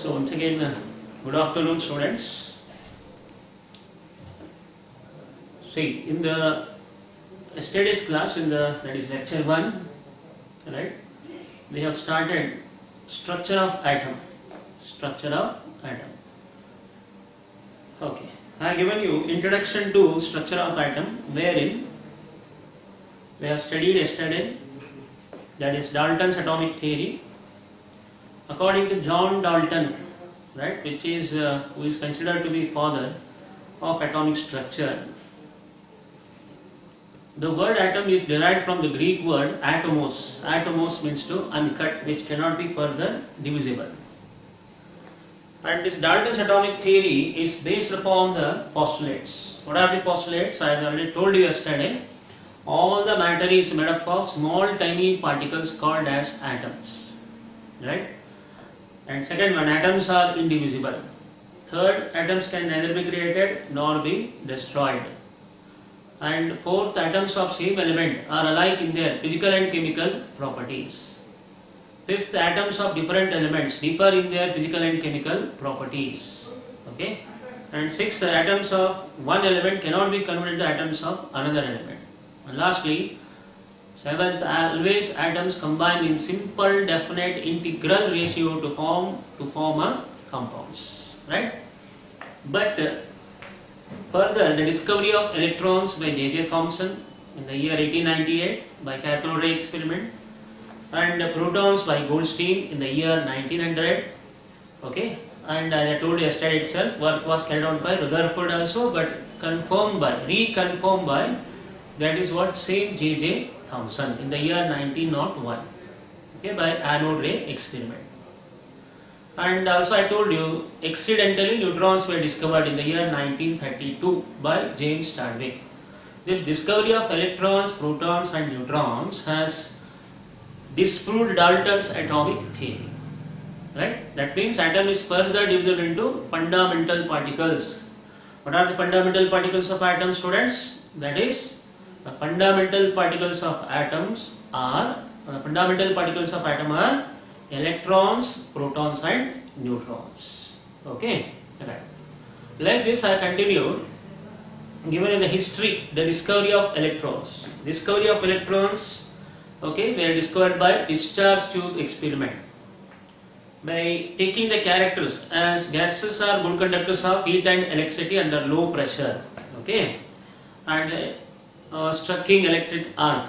So once again, good afternoon, students. See, in the yesterday's class, that is lecture 1, right? We have started structure of atom. Structure of atom. Okay. I have given you introduction to structure of atom, wherein we have studied yesterday, that is Dalton's atomic theory. According to John Dalton, right, which is who is considered to be father of atomic structure, the word atom is derived from the Greek word atomos. Atomos means to uncut, which cannot be further divisible. And this Dalton's atomic theory is based upon the postulates. What are the postulates? I have already told you yesterday. All the matter is made up of small tiny particles called as atoms, right? And second one, atoms are indivisible. Third, atoms can neither be created nor be destroyed. And fourth, atoms of same element are alike in their physical and chemical properties. Fifth, atoms of different elements differ in their physical and chemical properties. Okay? And sixth, atoms of one element cannot be converted into atoms of another element. And lastly, seventh, always atoms combine in simple definite integral ratio to form a compounds, right? But further, the discovery of electrons by J.J. Thomson in the year 1898 by cathode ray experiment, and protons by Goldstein in the year 1900. Okay, and as I told you yesterday itself, work was carried out by Rutherford also, but reconfirmed by that is what same J.J. Thomson in the year 1901, okay, by anode ray experiment. And also I told you accidentally neutrons were discovered in the year 1932 by James Chadwick. This discovery of electrons, protons and neutrons has disproved Dalton's atomic theory, right? That means atom is further divided into fundamental particles. What are the fundamental particles of atom, students? That is, the fundamental particles of atoms are electrons, protons and neutrons. Okay, right. Like this I continued, given in the history, the discovery of electrons. Discovery of electrons, okay, were discovered by discharge tube experiment. By taking the characters as gases are good conductors of heat and electricity under low pressure, okay, and striking electric arc,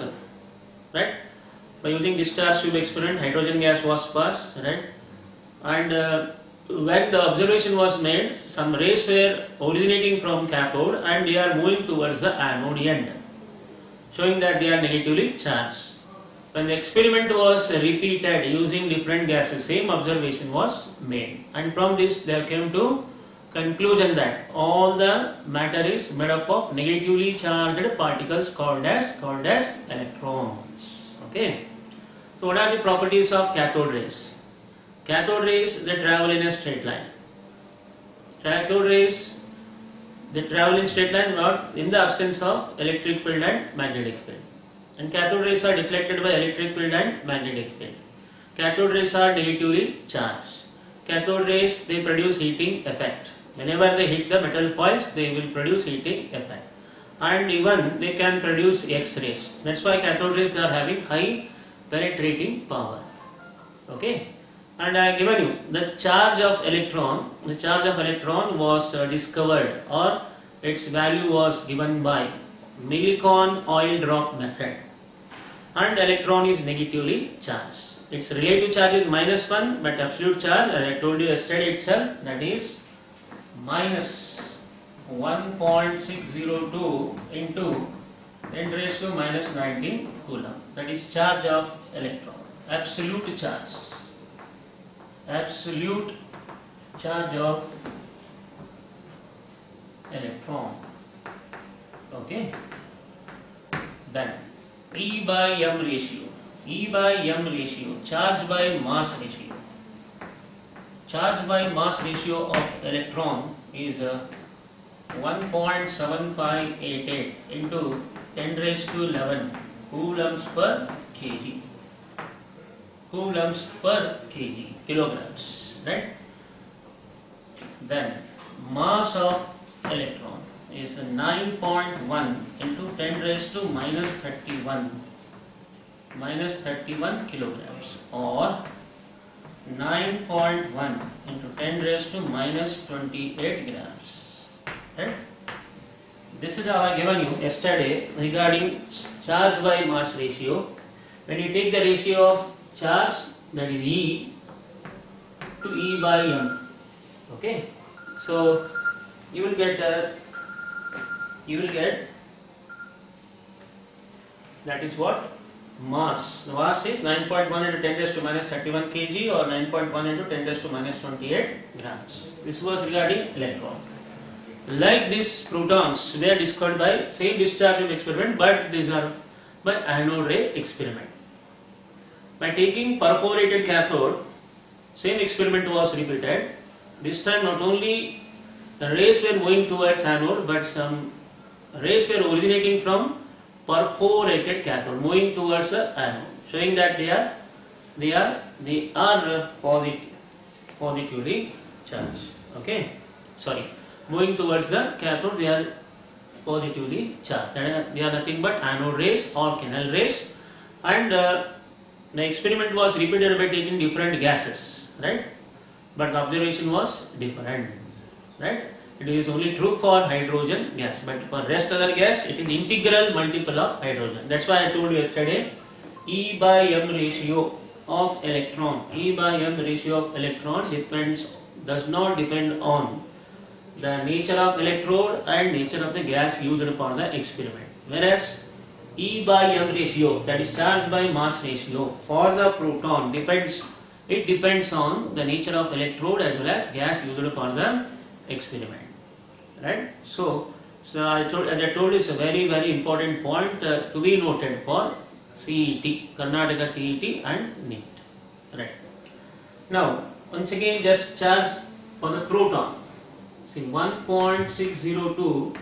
right? By using discharge tube experiment, hydrogen gas was passed, right? And when the observation was made, some rays were originating from cathode and they are moving towards the anode end, showing that they are negatively charged. When the experiment was repeated using different gases, same observation was made, and from this they came to conclusion that all the matter is made up of negatively charged particles called as electrons. Okay. So what are the properties of cathode rays? Cathode rays, they travel in a straight line. Cathode rays, they travel in straight line but in the absence of electric field and magnetic field. And cathode rays are deflected by electric field and magnetic field. Cathode rays are negatively charged. Cathode rays, they produce heating effect. Whenever they hit the metal foils, they will produce heating effect. And even they can produce X-rays. That's why cathode rays, they are having high penetrating power. Okay. And I have given you the charge of electron. The charge of electron was discovered, or its value was given by Millicon oil drop method. And electron is negatively charged. Its relative charge is -1, but absolute charge, as I told you yesterday itself, that is minus 1.602 into 10 raised to minus 19 coulomb. That is charge of electron. Absolute charge. Absolute charge of electron. Okay. Then E by M ratio. E by M ratio. Charge by mass ratio. Charge by mass ratio of electron is 1.7588 into 10 raised to 11 coulombs per kg. Kilograms, right? then mass of electron is 9.1 into 10 raised to minus 31 kilograms, or 9.1 into 10 raised to minus 28 grams. Right? This is how I given you yesterday regarding charge by mass ratio. When you take the ratio of charge, that is E to E by M. Okay, so you will get that is what mass. The mass is 9.1 into 10 raised to minus 31 kg, or 9.1 into 10 raised to minus 28 grams. This was regarding electron. Like these protons, they are discovered by same discharge experiment, but these are by anode ray experiment. By taking perforated cathode, same experiment was repeated. This time not only the rays were moving towards anode, but some rays were originating from perforated cathode, moving towards the anode, showing that they are positively charged. Okay, moving towards the cathode, they are positively charged. They are nothing but anode rays or canal rays, and the experiment was repeated by taking different gases, right? But the observation was different, right? It is only true for hydrogen gas, but for rest other gas, it is integral multiple of hydrogen. That's why I told you yesterday, E by M ratio of electron does not depend on the nature of electrode and nature of the gas used for the experiment. Whereas E by M ratio, that is charge by mass ratio, for the proton depends on the nature of electrode as well as gas used for the experiment. Right? So as I told you, it's a very, very important point to be noted for CET, Karnataka CET and NEET. Right. Now, once again, just charge for the proton. See, 1.602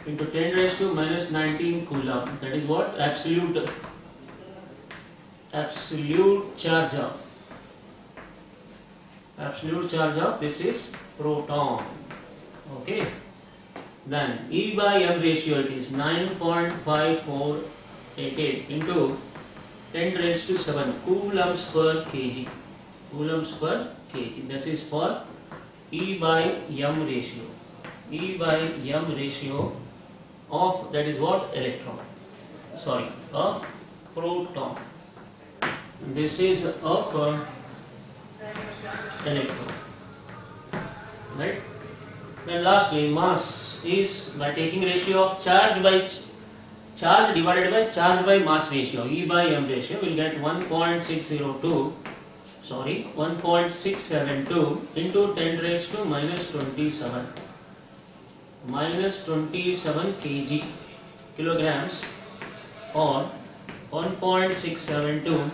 into 10 raised to minus 19 coulomb. That is what? Absolute charge of this is proton. Okay. Then E by M ratio, it is 9.5488 into 10 raised to 7 coulombs per kg. This is for E by M ratio. E by M ratio of, that is what? Of proton. This is of electron. Right? Then lastly, mass is by taking ratio of charge divided by charge by mass ratio, E by M ratio, will get 1.672 into 10 raised to minus 27 kilograms, or 1.672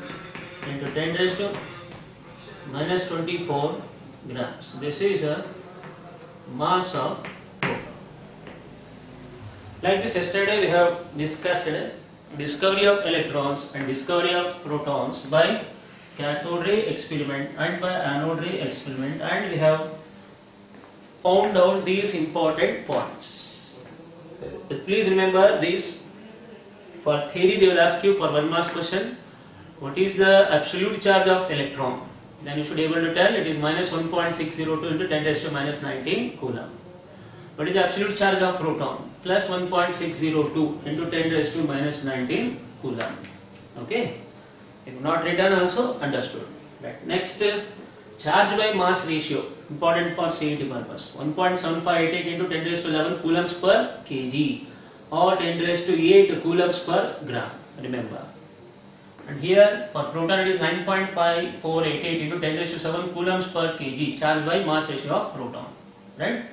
into 10 raised to minus 24 grams. This is a mass of proton. Like this, yesterday we have discussed discovery of electrons and discovery of protons by cathode ray experiment and by anode ray experiment, and we have found out these important points. Please remember this. For theory, they will ask you for 1 marks question, what is the absolute charge of electron? Then you should be able to tell it is minus 1.602 into 10 raised to minus 19 coulomb. What is the absolute charge of proton? Plus 1.602 into 10 raised to minus 19 coulomb. Okay? If not written, also understood. Right. Next, charge by mass ratio, important for CET purpose. 1.7588 into 10 raised to 11 coulombs per kg, or 10 raised to 8 coulombs per gram. Remember. And here for proton it is 9.5488 into 10 raised to 7 coulombs per kg, charge by mass ratio of proton. Right?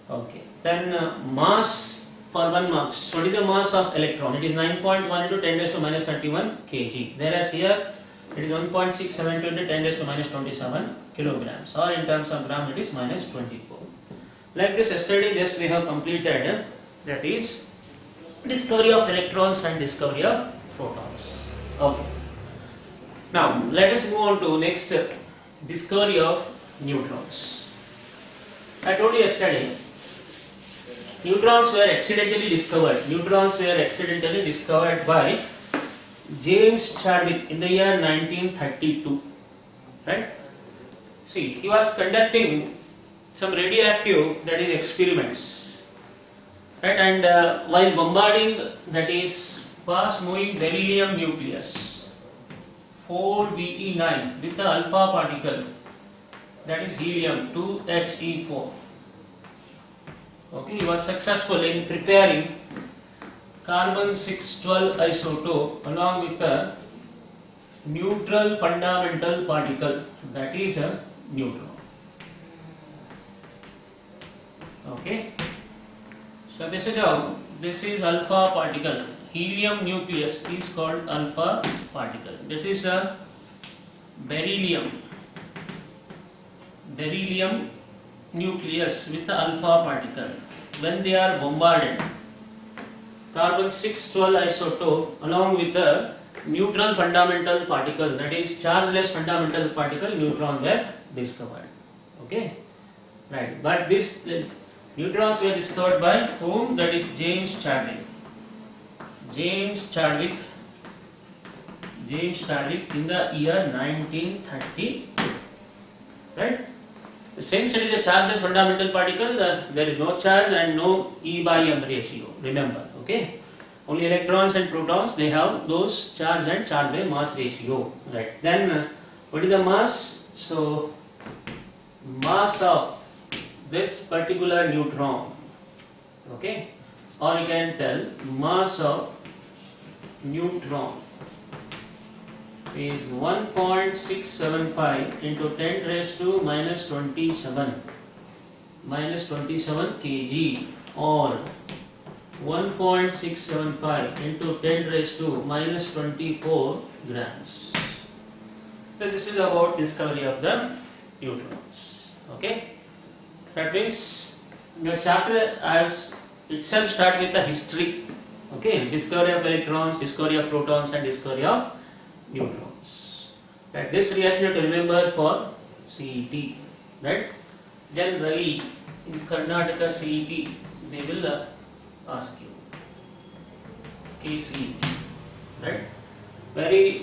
Okay. Then mass for 1 marks. What is the mass of electron? It is 9.1 into 10 raised to minus 31 kg. Whereas here it is 1.672 into 10 raised to minus 27 kilograms, or in terms of gram it is minus 24. Like this, yesterday just we have completed, that is discovery of electrons and discovery of protons. Okay. Now let us move on to next, discovery of neutrons. I told you yesterday, neutrons were accidentally discovered. Neutrons were accidentally discovered by James Chadwick in the year 1932. Right? See, he was conducting some radioactive, that is, experiments. Right? And while bombarding, that is, fast-moving beryllium nucleus 4Be9 with the alpha particle, that is helium 2He4. Okay, he was successful in preparing carbon 612 isotope along with a neutral fundamental particle, that is a neutron. Okay, so this is how, this is alpha particle. Helium nucleus is called alpha particle. This is a beryllium nucleus with the alpha particle. When they are bombarded, carbon 612 isotope along with the neutral fundamental particle, that is chargeless fundamental particle, neutron were discovered. Okay, right. But this neutrons were discovered by whom? That is James Chadwick. James Chadwick in the year 1932. Right? Since it is a chargeless fundamental particle, there is no charge and no E/m ratio. Remember, okay? Only electrons and protons, they have those charge and charge by mass ratio. Right? Then, what is the mass? So, mass of this particular neutron, okay? Or you can tell mass of neutron is 1.675 into 10 raised to minus 27 kg, or 1.675 into 10 raised to minus 24 grams. So this is about discovery of the neutrons. Okay, that means your chapter as itself start with a history. Okay, discovery of electrons, discovery of protons, and discovery of neutrons. Right. This reaction you have to remember for CET. Right. Generally in Karnataka CET they will ask you KCET. Right.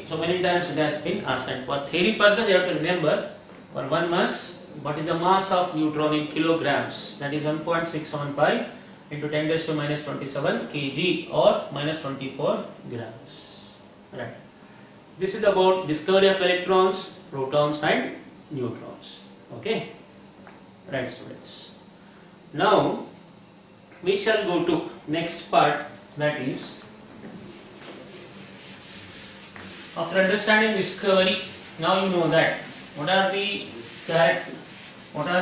So many times it has been asked. And for theory purpose you have to remember for 1 marks what is the mass of neutron in kilograms. That is 1.675 into 10 raised to minus 27 kg, or minus 24 grams. Right. This is about discovery of electrons, protons, and neutrons. Okay. Right, students. Now we shall go to next part, that is, after understanding discovery, now you know that what are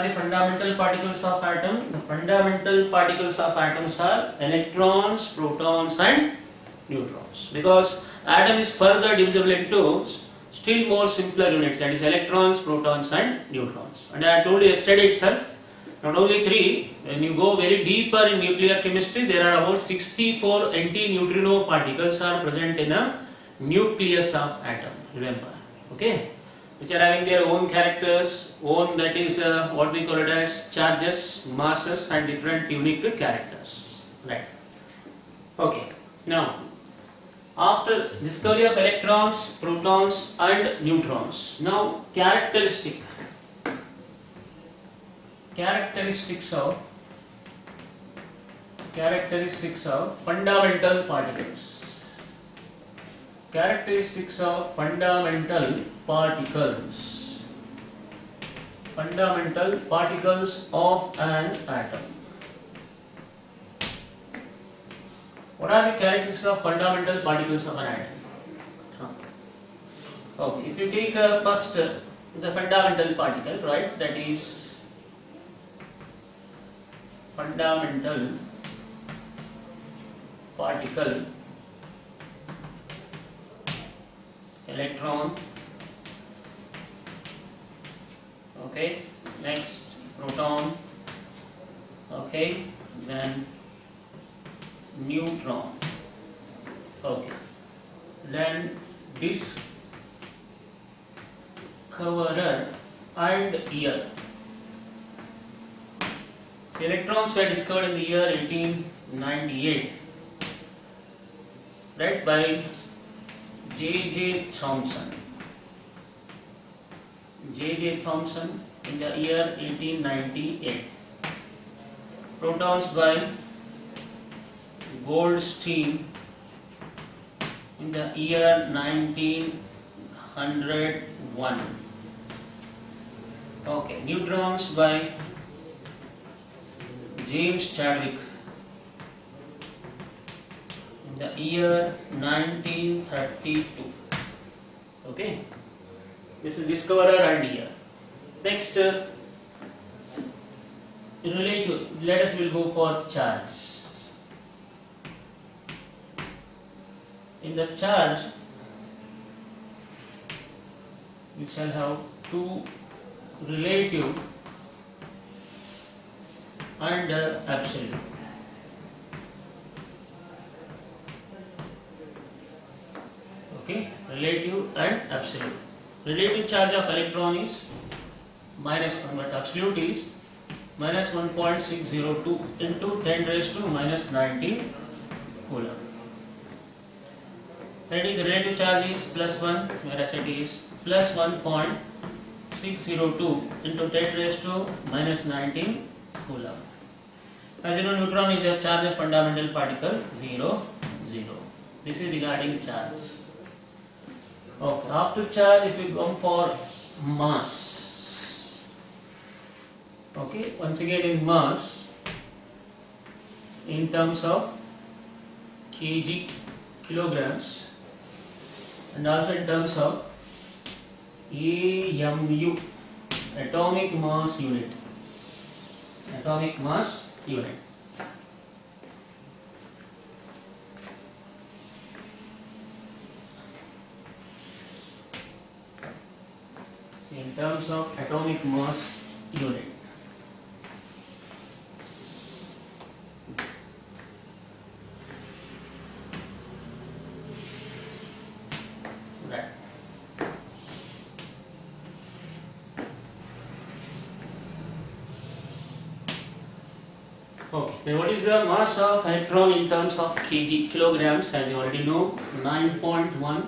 the fundamental particles of atom? The fundamental particles of atoms are electrons, protons, and neutrons. Because atom is further divisible into still more simpler units, that is electrons, protons, and neutrons. And I told you yesterday itself, not only 3, when you go very deeper in nuclear chemistry, there are about 64 anti-neutrino particles are present in a nucleus of atom. Remember, okay? Which are having their own characters, that is what we call it as charges, masses, and different unique characters. Right. Okay. Now, after discovery of electrons, protons, and neutrons, now characteristics of fundamental particles. Characteristics of fundamental particles of an atom. What are the characteristics of fundamental particles of an atom? Okay, if you take first the fundamental particle, right, that is fundamental particle, electron, okay, next proton, okay, then neutron, okay, then discoverer and year. The electrons were discovered in the year 1898, right, by J.J. Thomson. J.J. Thomson in the year 1898. Protons by Goldstein in the year 1901. Okay, neutrons by James Chadwick in the year 1932. Okay, this is discoverer and year. Next, relative. Let us will go for charge. In the charge, we shall have two relative and absolute. Okay, relative and absolute. Relative charge of electron is -1, but absolute is minus 1.602 into 10 raised to minus 19 coulomb. That is, relative charge is +1, whereas it is plus 1.602 into 10 raised to minus 19 coulomb. As you know, neutron is a chargeless fundamental particle, 0, 0. This is regarding charge. Okay, after charge, if you come for mass. Okay, once again in mass, in terms of kg, kilograms, and also in terms of AMU, atomic mass unit. Atomic mass unit. In terms of atomic mass unit. Right. Okay, then what is the mass of electron in terms of kg, kilograms? As you already know, 9.1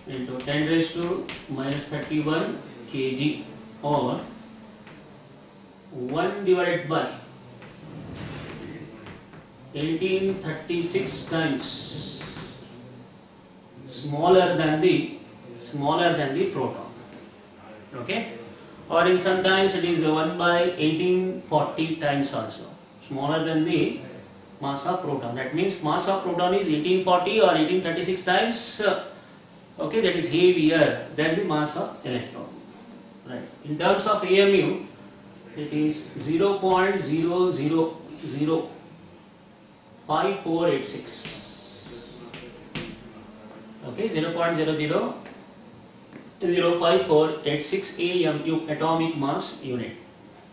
into 10 raised to minus 31 kg, or 1 divided by 1836 times smaller than the proton. Okay, or in sometimes it is 1 by 1840 times also smaller than the mass of proton. That means mass of proton is 1840 or 1836 times. Okay, that is heavier than the mass of electron. Right. In terms of AMU, it is 0.0005486. Okay, 0.000486 AMU, atomic mass unit.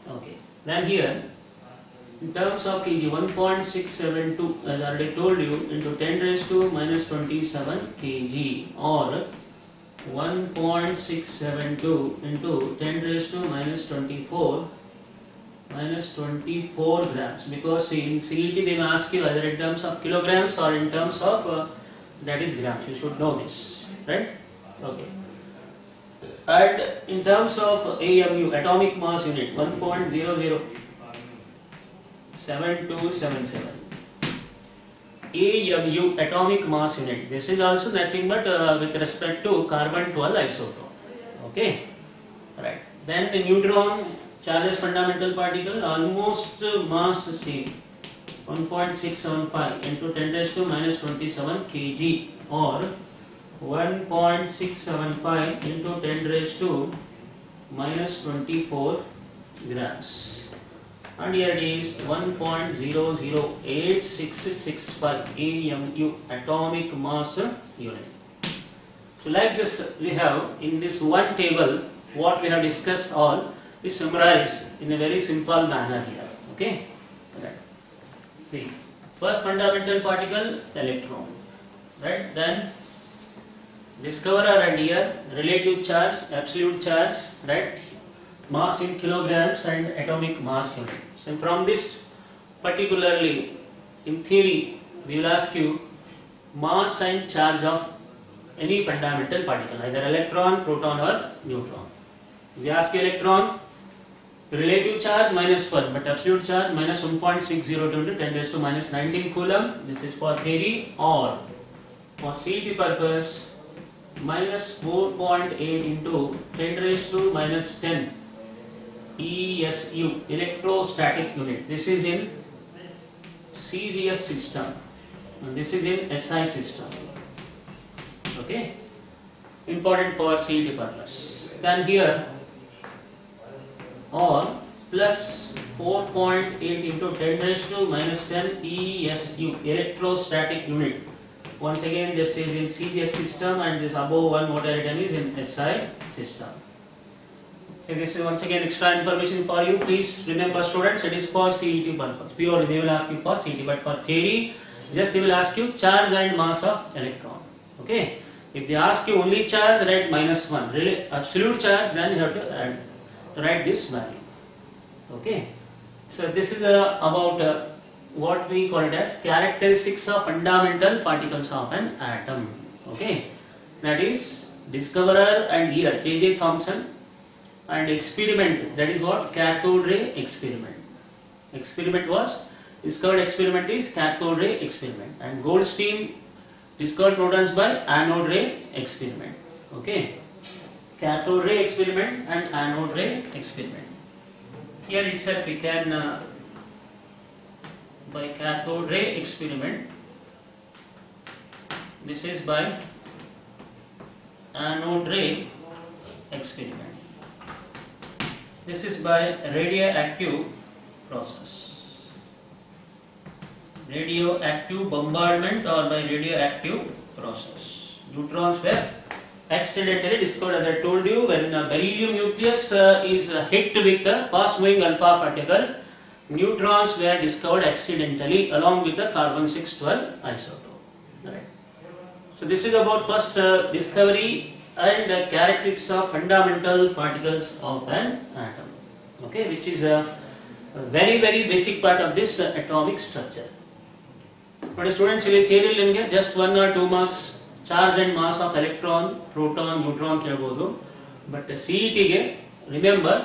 Okay. Then here, in terms of kg, 1.672, as I already told you, into 10 raised to minus 27 kg, or 1.672 into 10 raised to minus 24 grams. Because see, in CET they may ask you either in terms of kilograms or in terms of that is grams. You should know this, right? Okay. And in terms of AMU, atomic mass unit, 1.007277. AMU, atomic mass unit. This is also nothing but with respect to carbon 12 isotope. Okay, right. Then the neutron, chargeless fundamental particle, almost mass same, 1.675 into 10 raised to minus 27 kg, or 1.675 into 10 raised to minus 24 grams. And here it is 1.008665 AMU, atomic mass unit. So like this, we have in this one table what we have discussed all is summarized in a very simple manner here. Okay, right. See, first fundamental particle, electron, right? Then discoverer and here, relative charge, absolute charge, right? Mass in kilograms and atomic mass unit. And from this particularly, in theory, we will ask you mass and charge of any fundamental particle, either electron, proton or neutron. If they ask you electron, relative charge -1, but absolute charge -1.602 into 10 raised to -19 coulomb. This is for theory, or for CET purpose -4.8 into 10 raised to -10 ESU, electrostatic unit. This is in CGS system and this is in SI system. Okay, important for CET purpose. Then here, or plus 4.8 into 10 raised to -10 ESU, electrostatic unit. Once again, this is in CGS system, and this above one what I written is in SI system. So this is once again extra information for you. Please remember, students, it is for CET purpose. Purely they will ask you for CET, but for theory, just they will ask you charge and mass of electron. Okay. If they ask you only charge, write -1. Really absolute charge, then you have to add, write this value. Okay. So this is about what we call it as characteristics of fundamental particles of an atom. Okay. That is discoverer and year, J.J. Thomson, and experiment, that is what, cathode ray experiment. Experiment was discovered, experiment is cathode ray experiment, and Goldstein discovered protons by anode ray experiment. Okay, cathode ray experiment and anode ray experiment. Here itself we can by cathode ray experiment, this is by anode ray experiment. This is by radioactive process. Radioactive bombardment or by radioactive process. Neutrons were accidentally discovered, as I told you, when a beryllium nucleus is hit with a fast moving alpha particle. Neutrons were discovered accidentally along with the carbon 612 isotope. Right. So this is about first discovery and characteristics of fundamental particles of an atom. Okay, which is a very basic part of this atomic structure. But students, ಇಲ್ಲಿ theory ನಿಮಗೆ just 1 or 2 marks charge and mass of electron, proton, neutron ಕೇಳಬಹುದು. But CET ಗೆ remember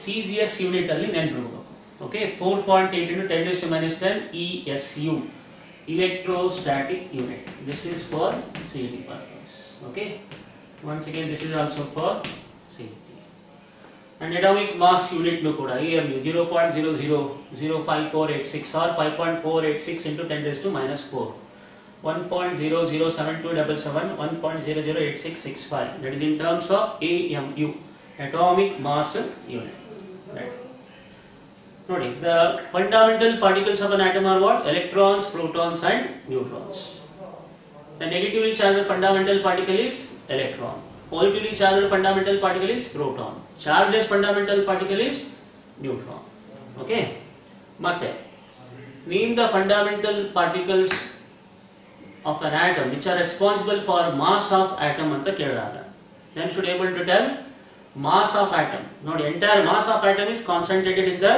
CGS unit ಅಲ್ಲಿ ನೆನಪಿರಬೇಕು. Okay, 4.8 into 10 raised to -10 ESU, electrostatic unit. This is for CET purpose. Okay, once again this is also for CET. And atomic mass unit nu kuda AMU 0.000548 or 5.486 into 10 raised to -4, 1.007277, 1.008665. That is in terms of AMU, atomic mass unit. Right. Notice the fundamental particles of an atom are what? Electrons, protons and neutrons. The negatively charged fundamental particle is electron. Positively charged fundamental particle is proton. Chargeless fundamental particle is neutron. Okay. Matte name the fundamental particles of an atom which are responsible for mass of atom anta keladaga. Then should be able to tell mass of atom. Now the entire mass of atom is concentrated in the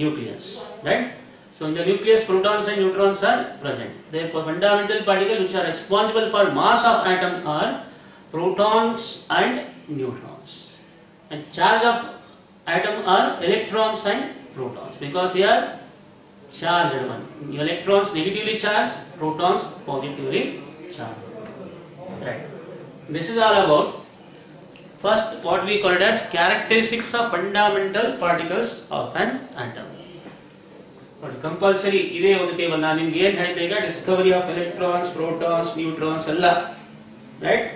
nucleus, right? So in the nucleus protons and neutrons are present. Therefore fundamental particles which are responsible for mass of atom are protons and neutrons, and charge of atom are electrons and protons, because they are charged one. Electrons negatively charged, protons positively charged. Right. This is all about first what we call it as characteristics of fundamental particles of an atom. Compulsory ಇದೆ ಒಂದು table. ನಾನು ನಿಮಗೆ ಏನು ಹೇಳಿದೆ ಈಗ, Discovery of electrons, protons, neutrons ಎಲ್ಲ, right,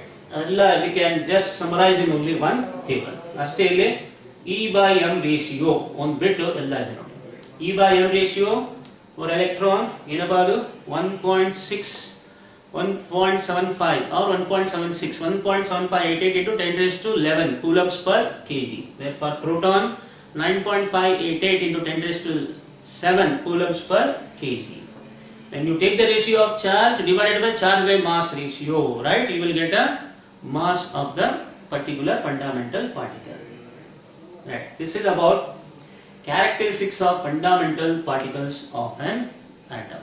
ಎಲ್ಲ we can just summarize in only one table. ಅಷ್ಟೇ. ಇಲ್ಲಿ E/m ರೇಷಿಯೋ ಒಂದು ಬಿಟ್ಟು ಎಲ್ಲ ಇದೆ ನೋಡಿ. E/m ರೇಷಿಯೋ ಫಾರ್ ಎಲೆಕ್ಟ್ರಾನ್ ಏನಬಹುದು 1.6, 1.75 or 1.76, 1.7588 into 10 raised to 11 coulombs per kg. Where for proton 9.588 into 10 raised to 7 coulombs per kg. When you take the ratio of charge divided by charge by mass ratio, right, you will get a mass of the particular fundamental particle. Right. This is about characteristics of fundamental particles of an atom.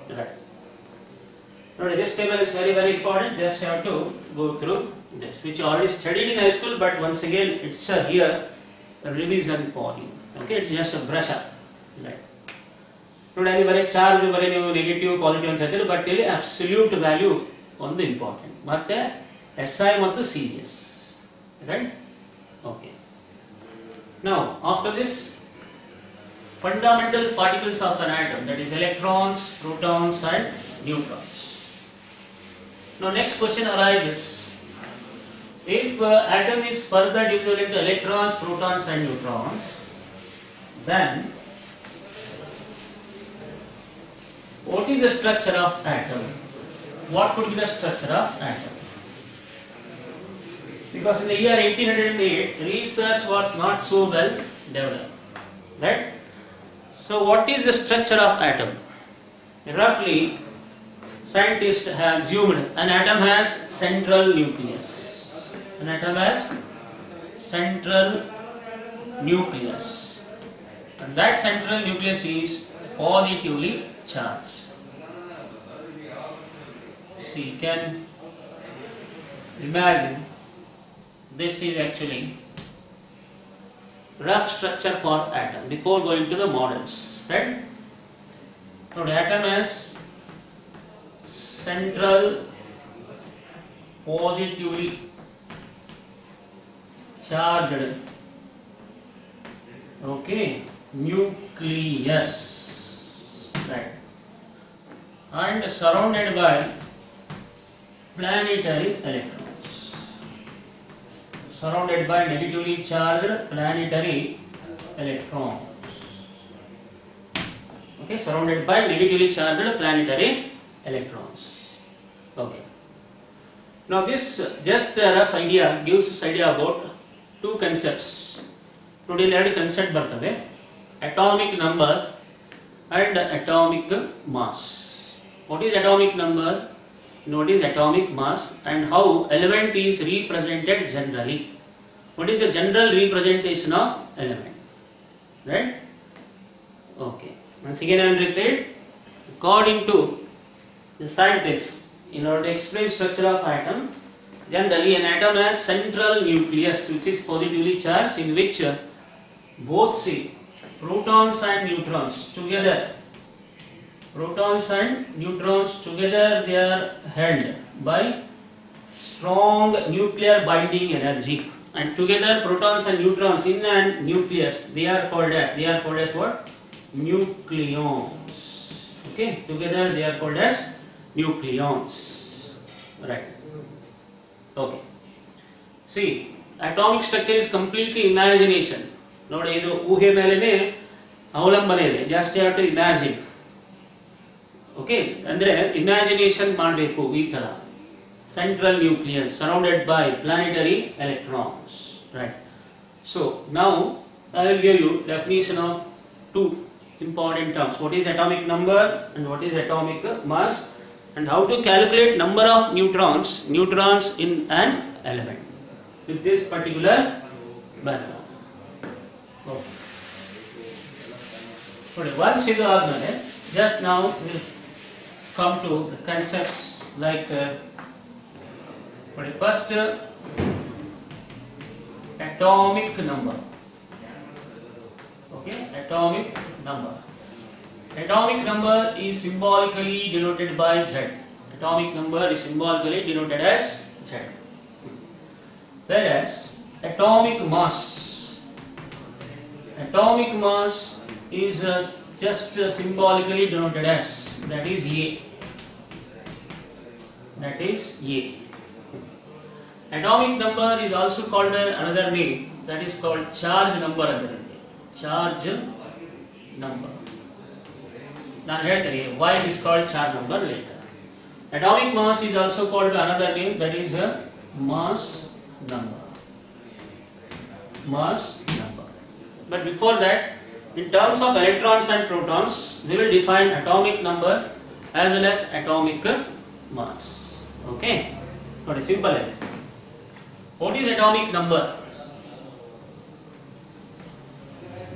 Right. Now this table is very very important. Just have to go through this, which you already studied in high school, but once again it's here a revision for you. Okay, it's just a brush up. Right. ನೋಡಿ ಅಲ್ಲಿ ಬರೀ charge ಬರೀ ನೀವು negative positive ಅಂತ ಹೇಳ್ತೀರಿ, but ಇಲ್ಲಿ absolute value ಒಂದು important, ಮತ್ತೆ SI ಮತ್ತು CGS. Right? Okay. Now after this, fundamental particles of an atom, that is electrons, protons and neutrons. Now next question arises, if atom is further divisible into electrons, protons and neutrons, then what is the structure of atom? What could be the structure of atom? Because in the year 1808, research was not so well developed. Right? So what is the structure of atom? Roughly, scientists have assumed an atom has central nucleus. An atom has central nucleus. And that central nucleus is positively charged. So you can imagine this is actually rough structure for atom before going to the models, right? So the atom has central positively charged, okay, nucleus, right, and surrounded by planetary electrons, surrounded by negatively charged planetary electrons, okay, surrounded by negatively charged planetary electrons. Okay, now this just a rough idea gives us idea about two concepts. Today ಎರಡು concept ಬರ್ತವೆ, atomic number and atomic mass. What is atomic number? What is atomic mass and how element is represented generally? What is the general representation of element? Right? Okay. Once again I will repeat. According to the scientists, in order to explain structure of atom, generally an atom has central nucleus which is positively charged, in which both see protons and neutrons together. Protons and neutrons together, they are held by strong nuclear binding energy, and together protons and neutrons in a nucleus, they are called as what? Nucleons. Okay, together they are called as nucleons. Right. Okay. See, atomic structure is completely imagination. ನೋಡಿ ಇದು ಊಹೆ ಮೇಲೆನೆ ಅವಲಂಬನೆ ಇದೆ, ಜಾಸ್ತಿ have to imagine. Okay, ಅಂದ್ರೆ imagination ಮಾಡಬೇಕು. ಈ ತರ central nucleus surrounded by planetary electrons, right? So now I will give you definition of two important terms. What is atomic number and what is atomic mass, and how to calculate number of neutrons in an element with this particular background. Okay, once ಇದು ಆದ್ಮೇಲೆ just now we come to the concepts like first atomic number. Okay, atomic number. Atomic number is symbolically denoted by Z. Atomic number is symbolically denoted as Z. Whereas atomic mass is just symbolically denoted as, that is A. That is A. Atomic number is also called by another name, that is called charge number. Charge number. Now why it is called charge number later. Atomic mass is also called by another name, that is a mass number. Mass number. But before that, in terms of electrons and protons, we will define atomic number as well as atomic mass. Okay? What is simple? What is atomic number?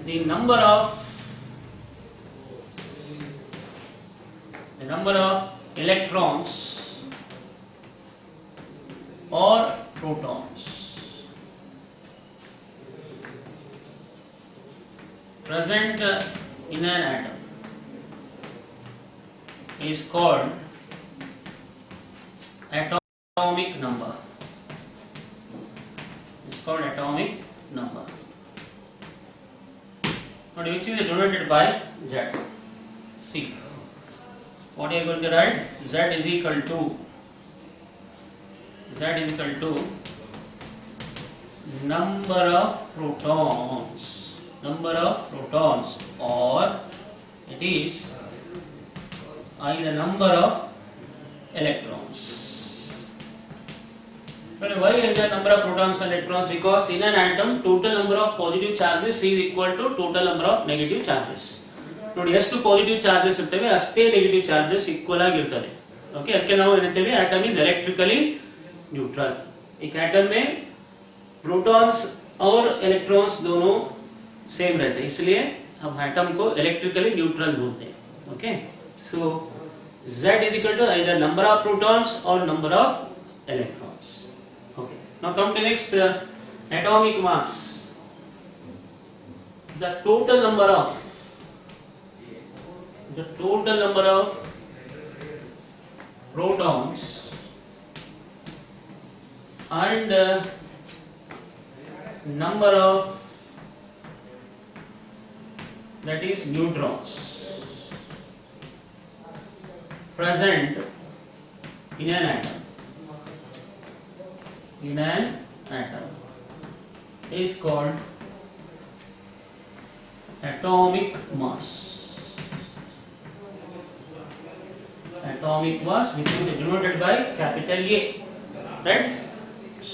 the number of electrons or protons present in an atom is called atomic number. It's called atomic number. Now, which is denoted by Z. See, what are you going to write? Z is equal to number of protons, or it is the number of electrons. But why is the number of protons and electrons? Because in an atom, total number of positive charges is equal to total number of negative charges. ನೋಡಿ ಎಷ್ಟು positive charges ಇರ್ತವೆ ಅಷ್ಟೇ negative charges equal ಆಗಿರ್ತವೆ. Okay, ಅದಕ್ಕೆ ನಾವು ಏನಂತೇವೆ atom is electrically neutral. एक atom में protons और इलेक्ट्रॉन्स दोनों सेम रहते हैं, इसलिए हम एटम को इलेक्ट्रिकली न्यूट्रल बोलते हैं. Okay, so Z is equal to either number of protons or number of electrons. Okay, now come to next atomic mass. The total number of protons and number of that is neutrons present in an atom is called atomic mass. Atomic mass, which is denoted by capital A, right?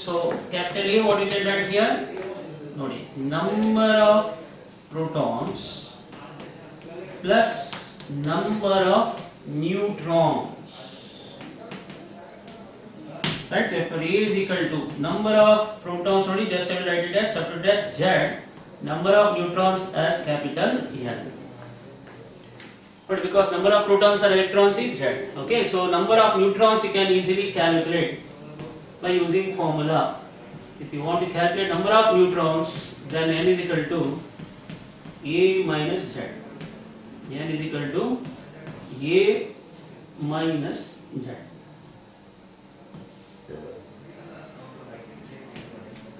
So capital A, what we can write here? Notice number of protons plus number of neutrons, right? Therefore A is equal to number of protons, only just I will write it as substitute as Z, number of neutrons as capital N. But because number of protons or electrons is Z, okay, so number of neutrons you can easily calculate by using formula. If you want to calculate number of neutrons, then N is equal to A minus Z. N is equal to A minus Z.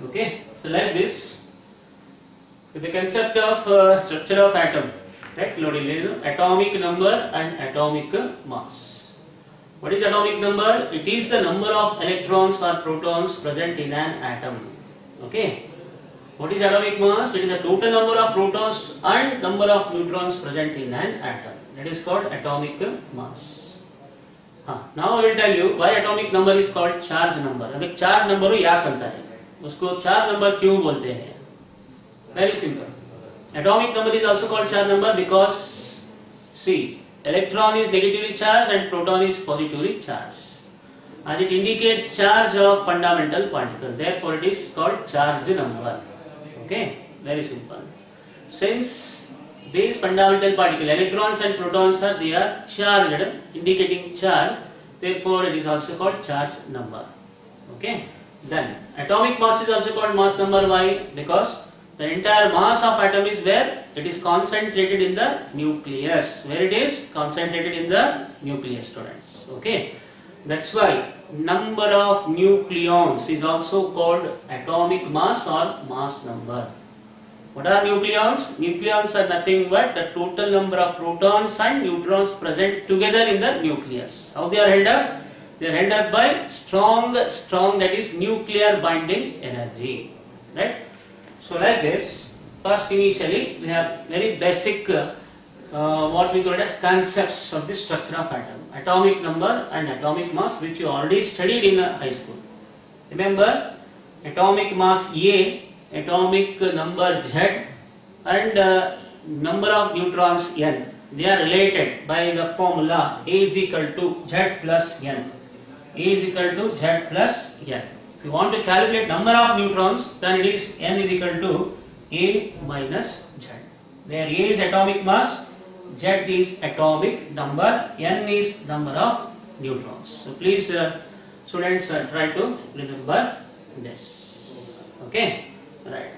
Okay, so like this, with the concept of structure of atom, right? Atomic number and atomic mass. What is atomic number? It is the number of electrons or protons present in an atom. Okay. What is atomic mass? It is the total number of protons and number of neutrons present in an atom. That is called atomic mass. Now I will tell you why atomic number is called charge number. अगर charge number हो याद करता है, उसको charge number क्यों बोलते हैं? Very simple. Atomic number is also called charge number because, see, electron is negatively charged and proton is positively charged, as it indicates charge of fundamental particle. Therefore, it is called charge number. Okay, very simple. Since these fundamental particle, electrons and protons they are charged, indicating charge. Therefore, it is also called charge number. Okay. Then atomic mass is also called mass number. Why? Because the entire mass of atom is where it is concentrated in the nucleus. Where it is concentrated in the nucleus, students. Okay, that's why number of nucleons is also called atomic mass or mass number. What are nucleons? Nucleons are nothing but the total number of protons and neutrons present together in the nucleus. How they are held up? They are held up by strong that is nuclear binding energy, right? So like this, first initially we have very basic what we call as concepts of the structure of atom. Atomic number and atomic mass, which you already studied in high school. Remember, atomic mass A, atomic number Z, and number of neutrons N. They are related by the formula A is equal to Z plus N. A is equal to Z plus N. If you want to calculate number of neutrons, then it is N is equal to A minus Z. where A is atomic mass, Z is atomic number, N is number of neutrons. So please students try to remember this. Okay, right.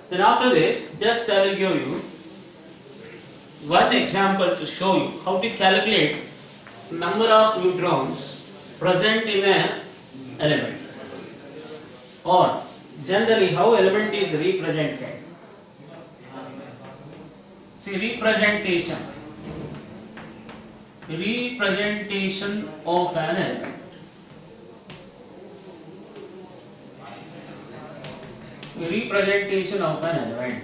Then after this, just I will give you one example to show you how to calculate number of neutrons present in an element, or generally how element is represented. See, representation of an element. Representation of an element.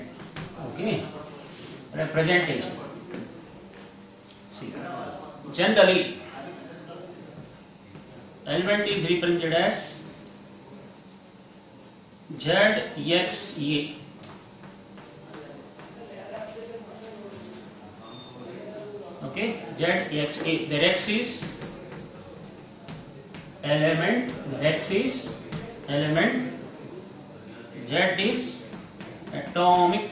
Okay, representation. See, generally element is represented as ZXA. Okay, ZXA, where X is element, Z is atomic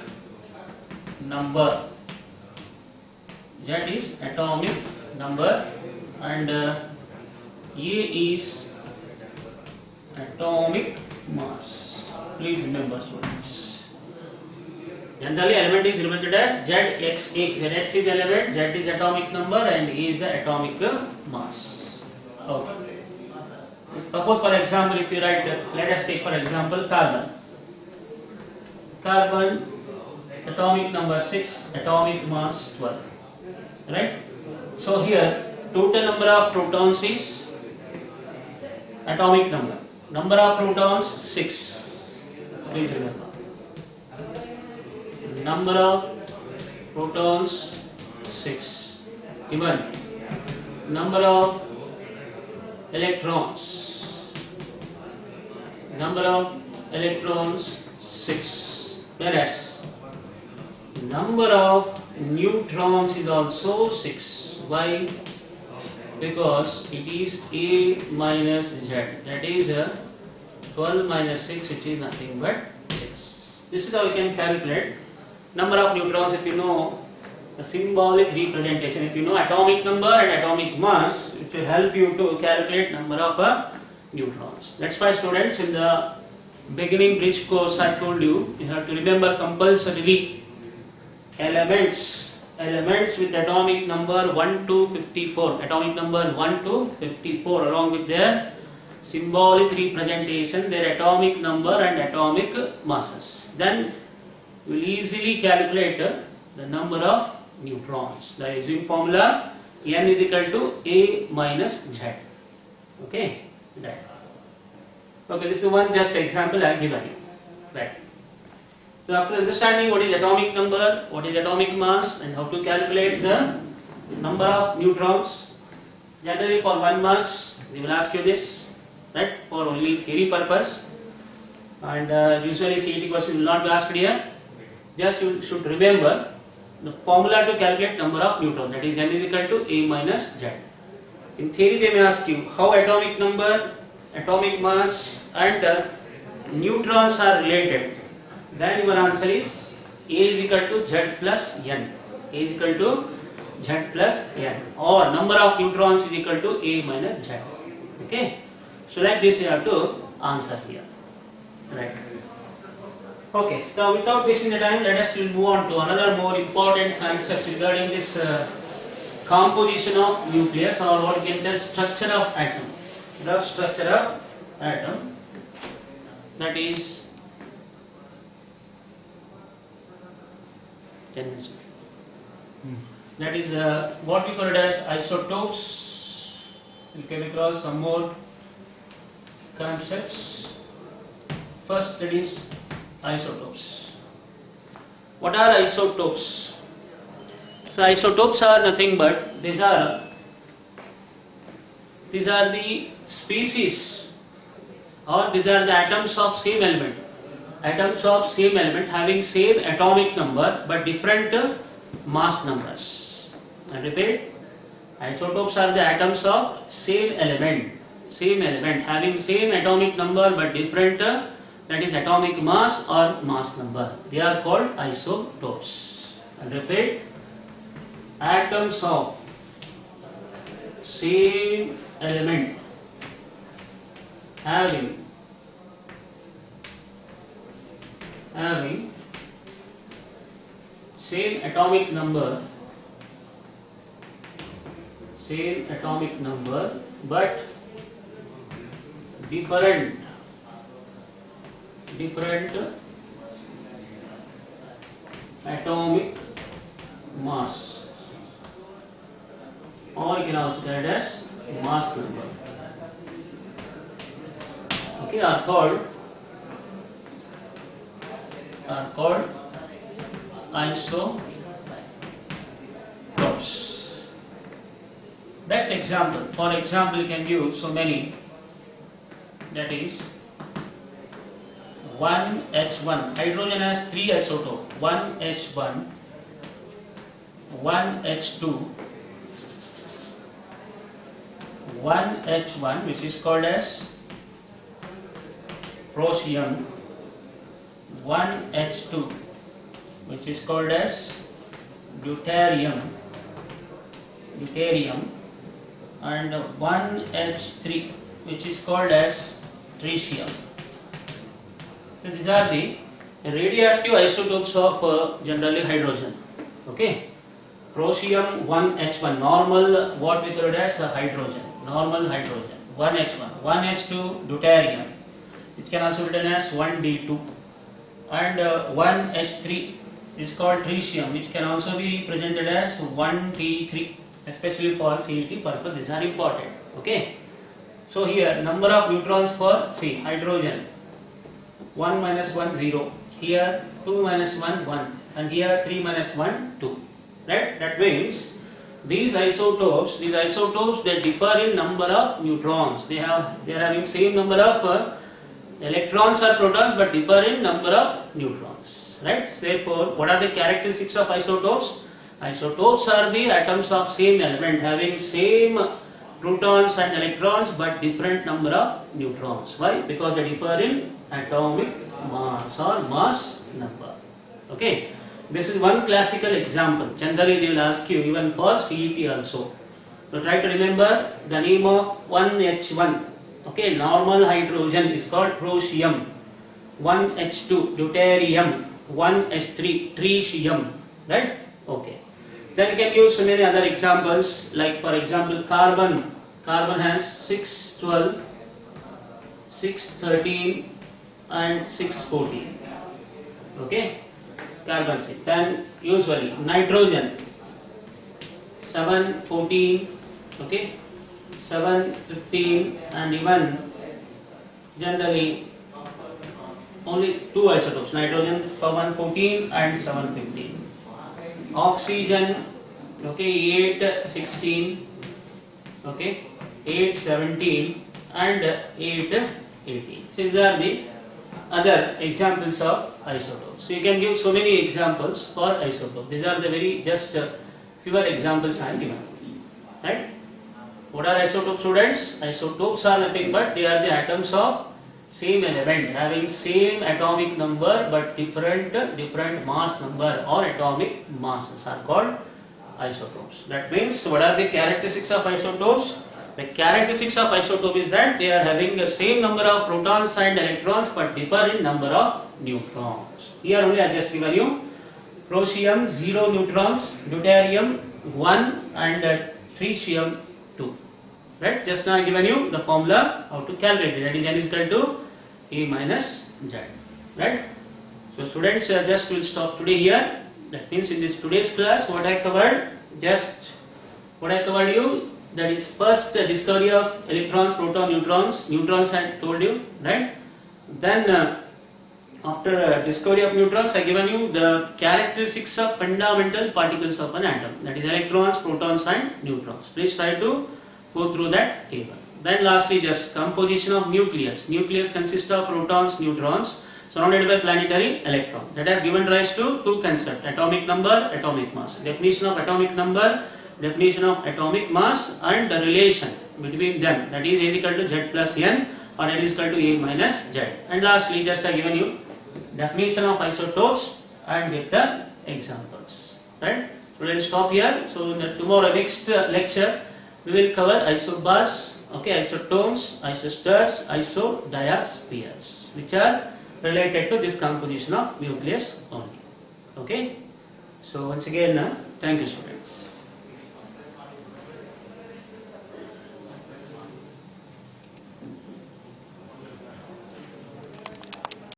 number, and A is atomic mass. Please remember, students. Generally, element is represented as ZXA, where X is element, Z is atomic number, and E is the atomic mass. Okay. Suppose, for example, if you write, let us take for example carbon. Carbon, atomic number 6, atomic mass 12. Right? So here, total number of protons is atomic number. Number of protons 6. Please remember. Number of protons 6. Even number of electrons. Number of electrons 6. Whereas number of neutrons is also 6. Why? Because it is A minus Z. That is 12 minus 6, which is nothing but 6. This is how we can calculate number of neutrons. If you know the symbolic representation, if you know atomic number and atomic mass, it will help you to calculate number of neutrons. That's why, students, in the beginning bridge course I told you, you have to remember compulsorily elements with atomic number 1 to 54, atomic number 1 to 54, along with their symbolic representation, their atomic number and atomic masses. Then you will easily calculate the number of neutrons. By using formula N is equal to A minus Z. Okay, right. Okay, this is one just example I have given you. Right. So after understanding what is atomic number, what is atomic mass, and how to calculate the number of neutrons, generally for 1 marks they will ask you this, right, for only theory purpose, and usually CET question will not be asked here. Just you should remember the formula to calculate number of neutrons, that is N is equal to A minus Z. In theory they may ask you how atomic number, atomic mass and neutrons are related. Then your answer is A is equal to Z plus N. A is equal to Z plus N, or number of neutrons is equal to A minus Z. Okay. So like this you have to answer here. Right. Okay. So without wasting the time, let us move on to another more important concepts regarding this composition of nucleus, or what we can tell structure of atom. The structure of atom, that is 10 minutes. That is what we call it as isotopes. We came across some more concepts. First, that is isotopes. What are isotopes? So isotopes are nothing but these are the species, or these are the atoms of same element. Atoms of same element having same atomic number but different mass numbers. I repeat, isotopes are the atoms of same element having same atomic number but different, that is atomic mass or mass number. They are called isotopes. and repeat, atoms of same element having same atomic number but different atomic mass, or you can also get it as mass number, okay, are called isotopes. Best example, for example, you can use so many, that is 1H1. Hydrogen has 3 isotopes, 1H1, 1H2, 1H1, which is called as prosium, 1H2, which is called as deuterium, and 1H3, which is called as tritium. So these are the radioactive isotopes of generally hydrogen. Okay, prosium 1H1, normal, what we call it as a hydrogen, normal hydrogen, 1H1, 1H2 deuterium, it can also be written as 1D2, and 1H3 is called tritium, which can also be represented as 1T3, especially for CET purpose. These are important. Okay, so here number of neutrons for hydrogen, 1 minus 1 0, here 2 minus 1 1, and here 3 minus 1 2, right? That means these isotopes they differ in number of neutrons. They are having same number of electrons or protons but differ in number of neutrons, right? Therefore, what are the characteristics of isotopes? Isotopes are the atoms of same element having same protons and electrons but different number of neutrons. Why? Because they differ in atomic mass or mass number. Okay, this is one classical example. Generally they will ask you even for CET also. So try to remember the name of 1H1. Okay, normal hydrogen is called prosium, 1H2 deuterium, 1H3 tritium, right? Okay. Then you can use so many other examples, like for example carbon has 6 12, 6 13 and 6 14. Okay, carbon 6. Then usually nitrogen 7 14, okay, 7 15, and even generally only 2 isotopes, nitrogen 7 14 and 7 15. Oxygen, okay, 8 16, okay, 8 17 and 8 18. So these are the other examples of isotopes. So you can give so many examples for isotopes. These are the very just fewer examples I am given, right? What are isotopes, students? Isotopes are nothing but they are the atoms of same element having same atomic number but different mass number, or atomic masses are called isotopes. That means what are the characteristics of isotopes? The characteristics of isotope is that they are having the same number of protons and electrons but differ in number of neutrons. Here only I just given you prosium 0 neutrons, deuterium 1 and tritium 2. Right? Just now I given you the formula how to calculate it. That is n is equal to E minus Z. Right? So students, just will stop today here. That means in this today's class what I covered, you, that is first discovery of electrons, proton, neutrons I told you, right? Then after discovery of neutrons I given you the characteristics of fundamental particles of an atom, that is electrons, protons and neutrons. Please try to go through that table. Then lastly just composition of nucleus. Nucleus consists of protons, neutrons surrounded by planetary electron. That has given rise to two concepts: atomic number, atomic mass. Definition of atomic number, definition of atomic mass, and the relation between them, that is equal to Z plus N or N is equal to A minus Z. And lastly just I given you definition of isotopes and with the examples. right? We will stop here. So in the tomorrow next lecture we will cover isobars, okay, isotones, isostars, isodiaspheres, which are related to this composition of nucleus only. Okay. So once again, thank you students.